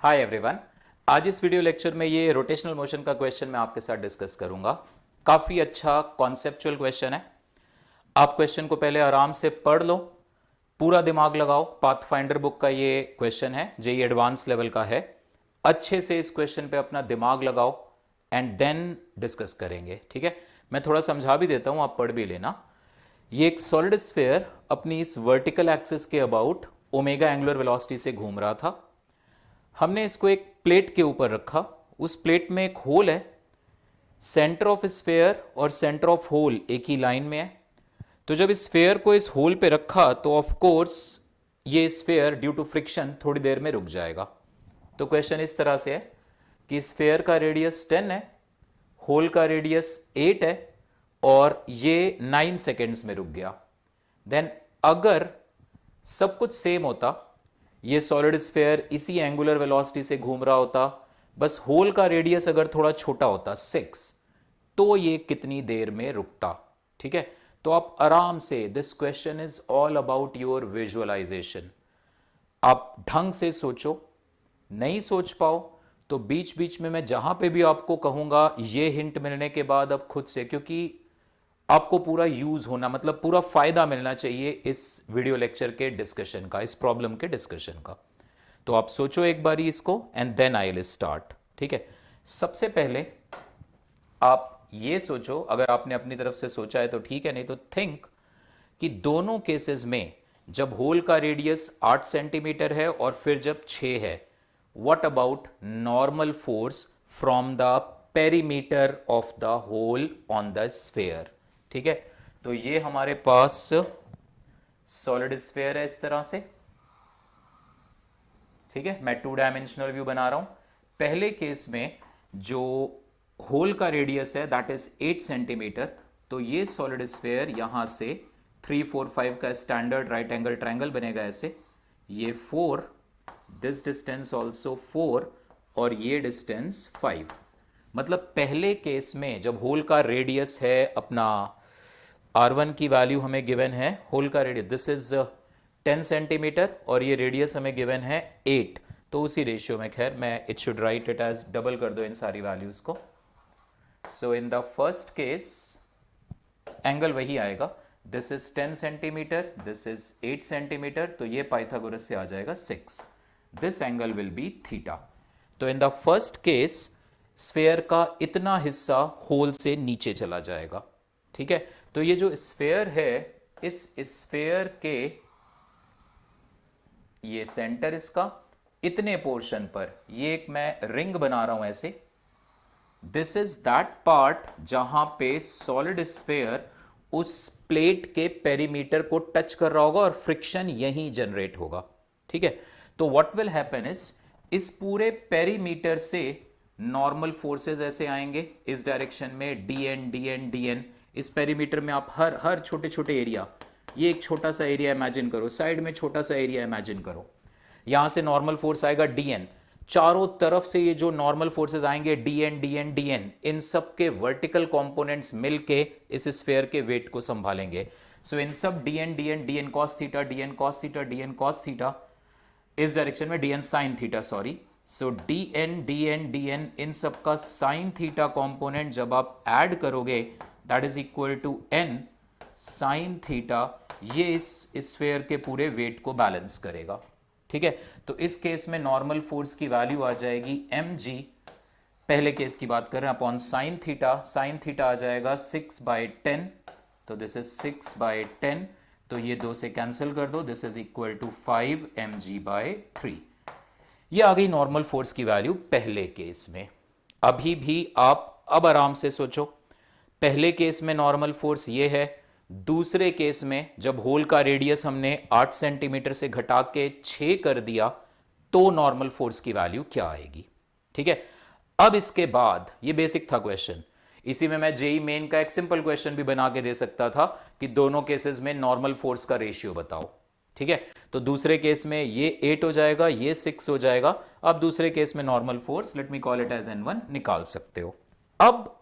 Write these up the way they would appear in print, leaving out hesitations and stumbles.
Hi everyone. आज इस video lecture में ये रोटेशनल मोशन का क्वेश्चन मैं आपके साथ डिस्कस करूंगा। काफ़ी अच्छा कॉन्सेप्चुअल क्वेश्चन है। आप क्वेश्चन को पहले आराम से पढ़ लो, पूरा दिमाग लगाओ। पाथफाइंडर बुक का ये क्वेश्चन है, जेई एडवांस लेवल का है। अच्छे से इस क्वेश्चन पे अपना दिमाग लगाओ एंड देन डिस्कस करेंगे, ठीक है। मैं थोड़ा समझा भी देता हूं, आप पढ़ भी लेना। ये एक सॉलिड स्फीयर अपनी इस वर्टिकल एक्सिस के अबाउट ओमेगा एंगुलर वेलोसिटी से घूम रहा था। हमने इसको एक प्लेट के ऊपर रखा। उस प्लेट में एक होल है। सेंटर ऑफ स्फेयर और सेंटर ऑफ होल एक ही लाइन में है। तो जब इस स्फेयर को इस होल पे रखा तो ऑफ कोर्स ये स्फेयर ड्यू टू फ्रिक्शन थोड़ी देर में रुक जाएगा। तो क्वेश्चन इस तरह से है कि स्फेयर का रेडियस 10 है, होल का रेडियस 8 है और ये 9 सेकेंड्स में रुक गया। देन अगर सब कुछ सेम होता, ये सॉलिड स्फेयर इसी एंगुलर वेलोसिटी से घूम रहा होता, बस होल का रेडियस अगर थोड़ा छोटा होता 6, तो ये कितनी देर में रुकता, ठीक है। तो आप आराम से, this question is all about your visualisation. आप ढंग से सोचो। नहीं सोच पाओ तो बीच बीच में मैं जहां पे भी आपको कहूंगा ये हिंट मिलने के बाद अब खुद से, क्योंकि आपको पूरा यूज होना, मतलब पूरा फायदा मिलना चाहिए इस वीडियो लेक्चर के डिस्कशन का, इस प्रॉब्लम के डिस्कशन का। तो आप सोचो एक बारी इसको and then I will start, ठीक है। सबसे पहले आप ये सोचो, अगर आपने अपनी तरफ से सोचा है तो ठीक है, नहीं तो थिंक कि दोनों केसेस में जब होल का रेडियस 8 सेंटीमीटर है और फिर जब 6 है, what about normal force from the perimeter of the hole on the sphere, ठीक है। तो ये हमारे पास सॉलिड स्फेयर है इस तरह से, ठीक है। मैं 2 डायमेंशनल व्यू बना रहा हूं। पहले केस में जो होल का रेडियस है दैट इज 8 सेंटीमीटर। तो ये सॉलिड स्फेयर यहां से 3 4 5 का स्टैंडर्ड राइट एंगल ट्रायंगल बनेगा ऐसे। ये 4, दिस डिस्टेंस ऑल्सो 4 और ये डिस्टेंस 5। मतलब पहले केस में जब होल का रेडियस है अपना R1 की वैल्यू हमें गिवन है, होल का रेडियस दिस इज 10 सेंटीमीटर और ये रेडियस हमें गिवन है 8। तो उसी रेशियो में, खैर मैं it should write it as, double कर दो इन सारी वैल्यूज को। So in the first case angle वही आएगा, this is 10 centimetre, this is 8 centimetre, तो ये पाइथागोरस से आ जाएगा 6। This angle will be theta. तो in the first case sphere का इतना हिस्सा होल से नीचे चला जाएगा, ठीक है। तो ये जो स्फेयर है, इस स्फेयर के ये सेंटर इसका इतने पोर्शन पर, ये एक मैं रिंग बना रहा हूं ऐसे। दिस इज दैट पार्ट जहां पे सॉलिड स्फेयर उस प्लेट के पेरीमीटर को टच कर रहा होगा और फ्रिक्शन यहीं जनरेट होगा, ठीक है। तो व्हाट विल हैपन इज, इस पूरे पेरीमीटर से नॉर्मल फोर्सेस ऐसे आएंगे इस डायरेक्शन में, D N D N D N. इस पेरीमीटर में आप हर हर छोटे छोटे एरिया, ये एक छोटा सा एरिया इमेजिन करो, साइड में छोटा सा एरिया इमेजिन करो, यहां से नॉर्मल फोर्स आएगा डी एन। चारों तरफ से ये जो नॉर्मल फोर्सेस आएंगे D N D N D N, इन सब के वर्टिकल कंपोनेंट्स मिलके इस स्फेयर के वेट को संभालेंगे। सो इन सब D N D N D N cos theta, D N cos theta, D N cos theta, इस डायरेक्शन में D N sine theta, sorry. So D N D N D N, इन सब का sine theta component जब आप add करोगे that is equal to N sine theta. ये इस स्फेयर के पूरे वेट को बैलेंस करेगा, ठीक है। तो इस केस में नॉर्मल फोर्स की वैल्यू आ जाएगी mg, पहले केस की बात कर रहे हैं, upon sine theta. Sine theta आ जाएगा 6/10, तो दिस इज 6/10। तो ये 2 से कैंसिल कर दो, this is equal to 5 mg/3। ये आ गई नॉर्मल फोर्स की वैल्यू पहले केस में। अभी भी आप अब आराम से सोचो, पहले केस में नॉर्मल फोर्स ये है, दूसरे केस में जब होल का रेडियस हमने 8 सेंटीमीटर से घटा के 6 कर दिया तो नॉर्मल फोर्स की वैल्यू क्या आएगी, ठीक है। अब इसके बाद ये बेसिक था क्वेश्चन, इसी में मैं जेई मेन का एक सिंपल क्वेश्चन भी बना के दे सकता था कि दोनों केसेस में नॉर्मल फोर्स का रेशियो बताओ, ठीक है। तो दूसरे केस में ये 8 हो जाएगा, ये 6 हो जाएगा। अब दूसरे केस में normal force, let me call it as n1, निकाल सकते हो। अब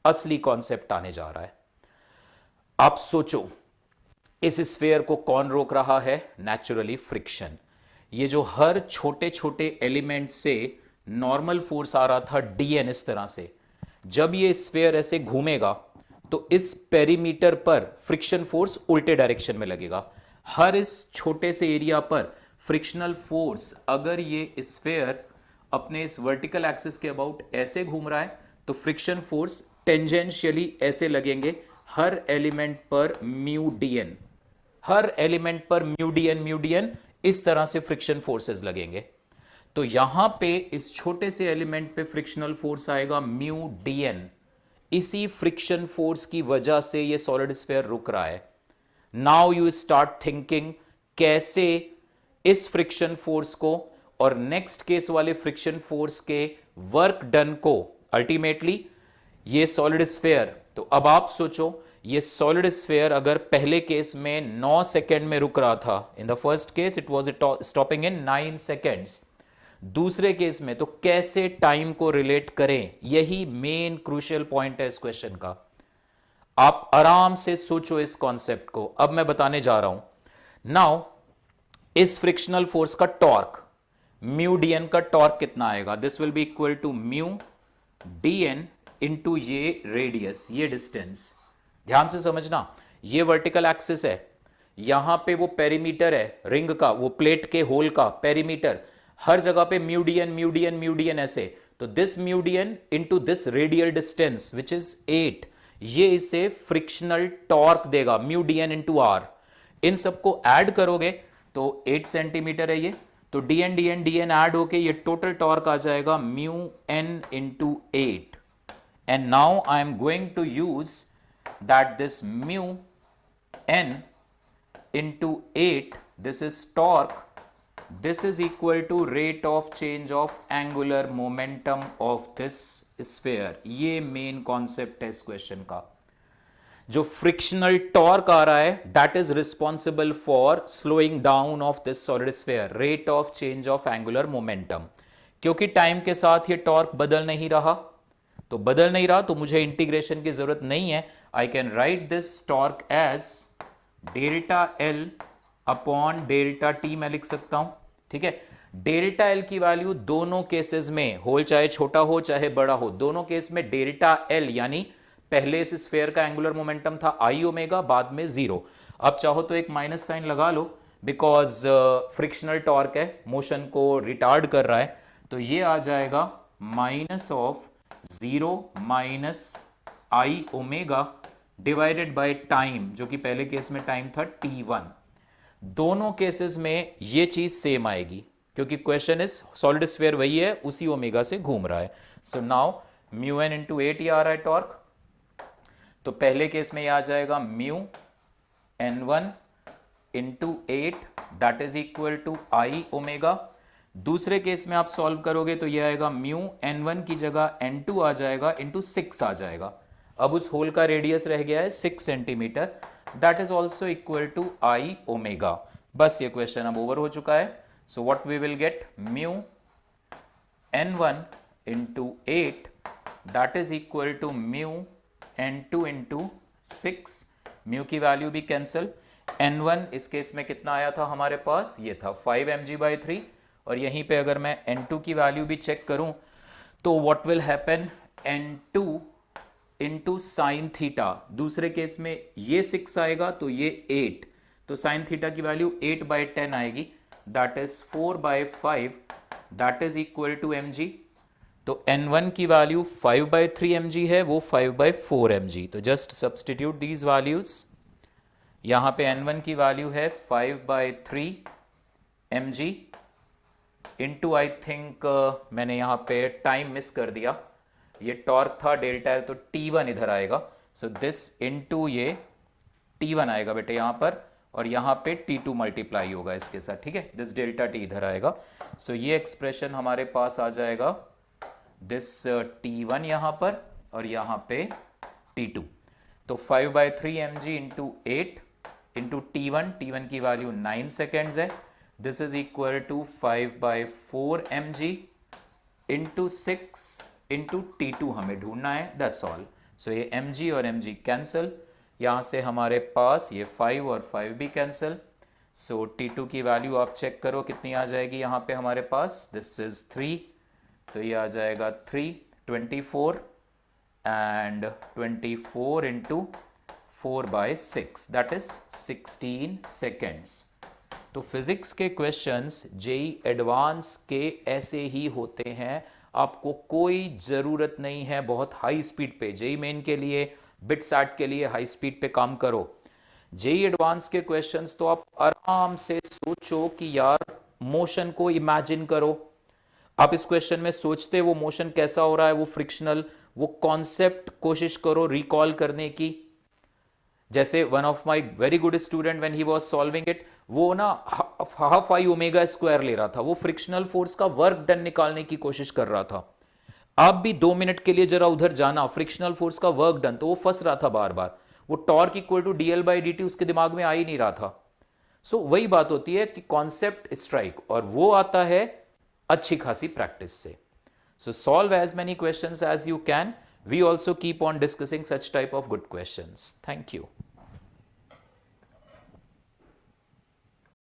असली कॉन्सेप्ट आने जा रहा है। आप सोचो, इस स्फेयर को कौन रोक रहा है? Naturally friction. ये जो हर छोटे छोटे एलिमेंट से नॉर्मल फोर्स आ रहा था dn इस तरह से, जब ये स्फीयर ऐसे घूमेगा तो इस पेरीमीटर पर फ्रिक्शन फोर्स उल्टे डायरेक्शन में लगेगा। हर इस छोटे से एरिया पर फ्रिक्शनल फोर्स, अगर ये स्फीयर अपने इस वर्टिकल एक्सिस के अबाउट ऐसे घूम रहा है तो फ्रिक्शन फोर्स टेंजेंशियली ऐसे लगेंगे हर एलिमेंट पर म्यू डीएन, हर एलिमेंट पर म्यू डीएन इस तरह से फ्रिक्शन फोर्सेस लगेंगे। तो यहां पे इस छोटे से एलिमेंट पे फ्रिक्शनल फोर्स आएगा म्यू डीएन। इसी फ्रिक्शन फोर्स की वजह से ये सॉलिड स्फीयर रुक रहा है। नाउ यू स्टार्ट थिंकिंग कैसे इस फ्रिक्शन फोर्स को और नेक्स्ट केस वाले फ्रिक्शन फोर्स के वर्क डन को अल्टीमेटली ये सॉलिड स्फीयर, तो अब आप सोचो ये सॉलिड स्फीयर अगर पहले केस में 9 सेकेंड में रुक रहा था, इन the first case it was stopping in 9 seconds, दूसरे केस में तो कैसे टाइम को रिलेट करें, यही मेन क्रूशियल पॉइंट है इस क्वेश्चन का। आप आराम से सोचो इस कॉन्सेप्ट को, अब मैं बताने जा रहा हूं। नाउ इस फ्रिक्शनल फोर्स का टॉर्क म्यू डीएन का टॉर्क कितना आएगा, this will be equal to mu DN into ये रेडियस, ये डिस्टेंस। ध्यान से समझना, ये वर्टिकल एक्सिस है, यहां पे वो पेरीमीटर है रिंग का, वो प्लेट के होल का पेरीमीटर, हर जगह पे म्यू डीएन ऐसे, तो this mu DN into this radial distance which is 8, ये इसे फ्रिक्शनल टॉर्क देगा म्यू डीएन इंटू आर। इन सबको ऐड करोगे तो 8 सेंटीमीटर है ये, तो डीएन ऐड होके ये टोटल टॉर्क आ जाएगा mu N into 8। And now I am going to use that this mu N into 8, this is torque, this is equal to rate of change of angular momentum of this sphere। ये main concept है इस question का। जो frictional torque आ रहा है that is responsible for slowing down of this solid sphere, rate of change of angular momentum. क्योंकि time के साथ ये टॉर्क बदल नहीं रहा, तो मुझे इंटीग्रेशन की जरूरत नहीं है। I can write this torque as delta L upon delta T मैं लिख सकता हूं, ठीक है। डेल्टा एल की वैल्यू दोनों केसेस में, होल चाहे छोटा हो चाहे बड़ा हो, दोनों केस में डेल्टा एल यानी पहले इस स्फीयर का एंगुलर मोमेंटम था आई ओमेगा, बाद में 0। अब चाहो तो एक माइनस साइन लगा लो बिकॉज फ्रिक्शनल टॉर्क है, मोशन को रिटार्ड कर रहा है, तो ये आ जाएगा minus of 0 minus I omega divided by time, जो कि पहले केस में टाइम था t1। दोनों केसेस में ये चीज सेम आएगी क्योंकि क्वेश्चन इज सॉलिड स्फीयर वही है, उसी ओमेगा से घूम रहा है। So now mu N into 8 ये आ रहा है टॉर्क, तो पहले केस में ये आ जाएगा mu N one into 8 that is equal to I omega. दूसरे केस में आप सॉल्व करोगे तो ये आएगा म्यू एन वन की जगह एन टू आ जाएगा इंटू 6 आ जाएगा। अब उस होल का रेडियस रह गया है 6 centimetre, that is also equal to I omega. बस ये क्वेश्चन अब ओवर हो चुका है। So what we will get, mu N one into 8 that is equal to mu N two into 6, mu की वैल्यू भी कैंसिल। एन वन इस case में कितना आया था हमारे पास, ये था 5 mg/3, और यहीं पे अगर मैं एन टू की वैल्यू भी चेक करूं तो what will happen, N two into sine theta, दूसरे केस में ये 6 आएगा तो ये 8, तो साइन थीटा की वैल्यू 8/10 आएगी, that is 4/5, that is equal to mg। तो n1 की वैल्यू 5/3 mg है, वो 5/4 mg, तो जस्ट सब्सटीट्यूट दीज वैल्यूज। यहां पे n1 की वैल्यू है 5/3 mg इंटू, आई थिंक मैंने यहां पे टाइम मिस कर दिया, ये टॉर्क था डेल्टा एल, तो T1 इधर आएगा, सो दिस इनटू ये T1 आएगा बेटे यहां पर, और यहां पे T2 मल्टीप्लाई होगा इसके साथ, ठीक है, दिस डेल्टा T इधर आएगा। सो ये एक्सप्रेशन हमारे पास आ जाएगा, दिस T1 यहां पर और यहां पे T2, तो 5/3 mg इंटू 8 इंटू T1 की वैल्यू 9 सेकेंड्स है, this is equal to 5/4 mg into 6 into T2 हमें ढूंढना है, दैट्स ऑल। सो ये mg और mg कैंसिल, यहां से हमारे पास ये 5 और 5 भी कैंसिल, सो T2 की वैल्यू आप चेक करो कितनी आ जाएगी यहाँ पे हमारे पास, दिस इज 3, तो ये आ जाएगा 3, 24 and 24 into 4/6 that is 16 seconds. तो फिजिक्स के क्वेश्चंस जेई एडवांस के ऐसे ही होते हैं, आपको कोई ज़रूरत नहीं है बहुत हाई स्पीड पे, जेई मेन के लिए बिट सैट के लिए हाई स्पीड पे काम करो। जेई एडवांस के क्वेश्चंस तो आप आराम से सोचो कि यार मोशन को इमेजिन करो, आप इस क्वेश्चन में सोचते वो मोशन कैसा हो रहा है, वो फ्रिक्शनल, वो कॉन्सेप्ट कोशिश करो रिकॉल करने की। जैसे one of my very good student when he was solving it, वो ना हाफ आई ओमेगा स्क्वायर ले रहा था, वो फ्रिक्शनल फोर्स का वर्क डन निकालने की कोशिश कर रहा था। आप भी 2 मिनट के लिए जरा उधर जाना, फ्रिक्शनल फोर्स का वर्क डन, तो वो फंस रहा था बार बार, वो टॉर्क इक्वल टू DL/dt उसके दिमाग में आ ही नहीं रहा था। सो वही बात होती है कि कॉन्सेप्ट स्ट्राइक, और वो आता है अच्छी खासी प्रैक्टिस से। So solve as many questions as you can. We also keep on discussing such type of good questions. Thank you.